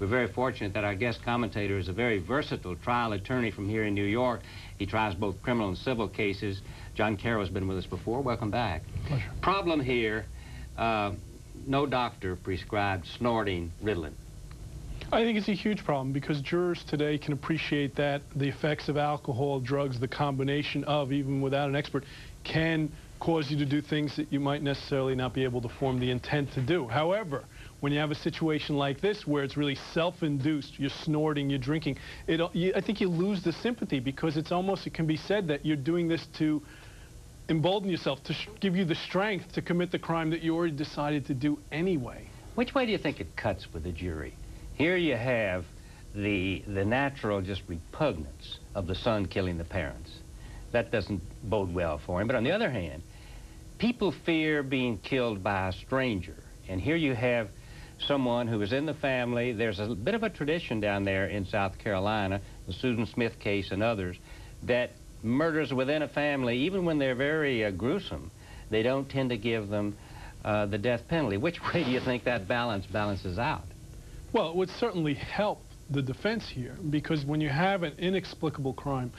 We're very fortunate that our guest commentator is a very versatile trial attorney from here in New York. He tries both criminal and civil cases. John Carro has been with us before. Welcome back. Pleasure. Problem here, no doctor prescribed snorting Ritalin. I think it's a huge problem because jurors today can appreciate that the effects of alcohol, drugs, the combination of, even without an expert, can cause you to do things that you might necessarily not be able to form the intent to do. However, when you have a situation like this where it's really self-induced, you're snorting, you're drinking, I think you lose the sympathy because it's almost, it can be said that you're doing this to embolden yourself, to give you the strength to commit the crime that you already decided to do anyway. Which way do you think it cuts with the jury? Here you have the natural just repugnance of the son killing the parents. That doesn't bode well for him. But on the other hand, people fear being killed by a stranger. And here you have someone who is in the family. There's a bit of a tradition down there in South Carolina, the Susan Smith case and others, that murders within a family, even when they're very gruesome, they don't tend to give them the death penalty. Which way do you think that balances out? Well, it would certainly help the defense here, because when you have an inexplicable crime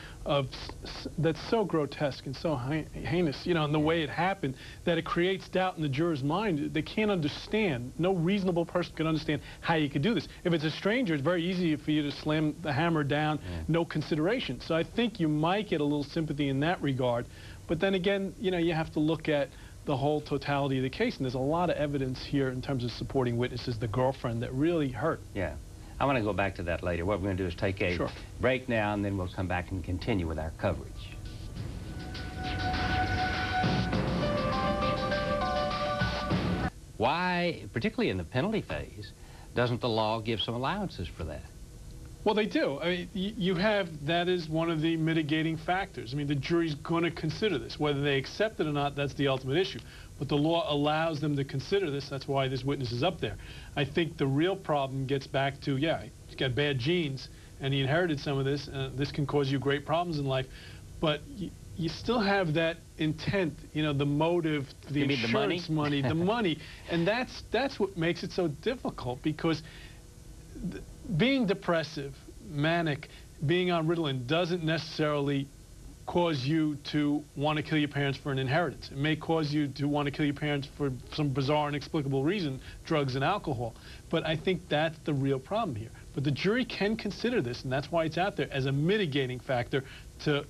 that's so grotesque and so heinous, you know, in the way it happened, that it creates doubt in the juror's mind. They can't understand. No reasonable person can understand how you could do this. If it's a stranger, it's very easy for you to slam the hammer down, no consideration. So I think you might get a little sympathy in that regard. But then again, you know, you have to look at the whole totality of the case, and there's a lot of evidence here in terms of supporting witnesses, the girlfriend, that really hurt. Yeah. I want to go back to that later. What we're going to do is take a break now, and then we'll come back and continue with our coverage. Why, particularly in the penalty phase, doesn't the law give some allowances for that? Well, they do. I mean, that is one of the mitigating factors. I mean, the jury's going to consider this. Whether they accept it or not, that's the ultimate issue. But the law allows them to consider this. That's why this witness is up there. I think the real problem gets back to, yeah, he's got bad genes, and he inherited some of this. This can cause you great problems in life. But you still have that intent, you know, the motive, the insurance money, the money. And that's what makes it so difficult, because being depressive, manic, being on Ritalin doesn't necessarily cause you to want to kill your parents for an inheritance. It may cause you to want to kill your parents for some bizarre, inexplicable reason, drugs and alcohol. But I think that's the real problem here. But the jury can consider this, and that's why it's out there, as a mitigating factor to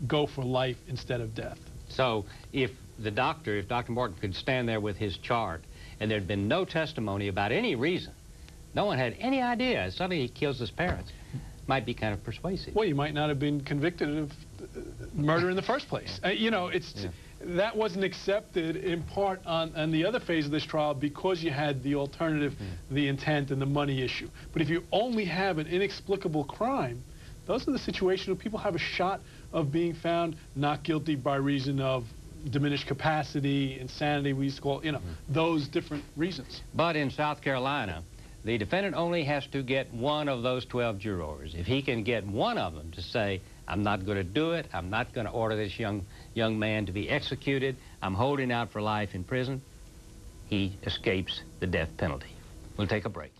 go for life instead of death. So if Dr. Morton could stand there with his chart, and there'd been no testimony about any reason, no one had any idea, suddenly he kills his parents, might be kind of persuasive. Well, you might not have been convicted of murder in the first place. You know, that wasn't accepted in part on the other phase of this trial because you had the alternative, the intent and the money issue. But if you only have an inexplicable crime, those are the situations where people have a shot of being found not guilty by reason of diminished capacity, insanity, we used to call, you know, those different reasons. But in South Carolina, the defendant only has to get one of those 12 jurors. If he can get one of them to say, I'm not going to do it, I'm not going to order this young man to be executed, I'm holding out for life in prison, he escapes the death penalty. We'll take a break.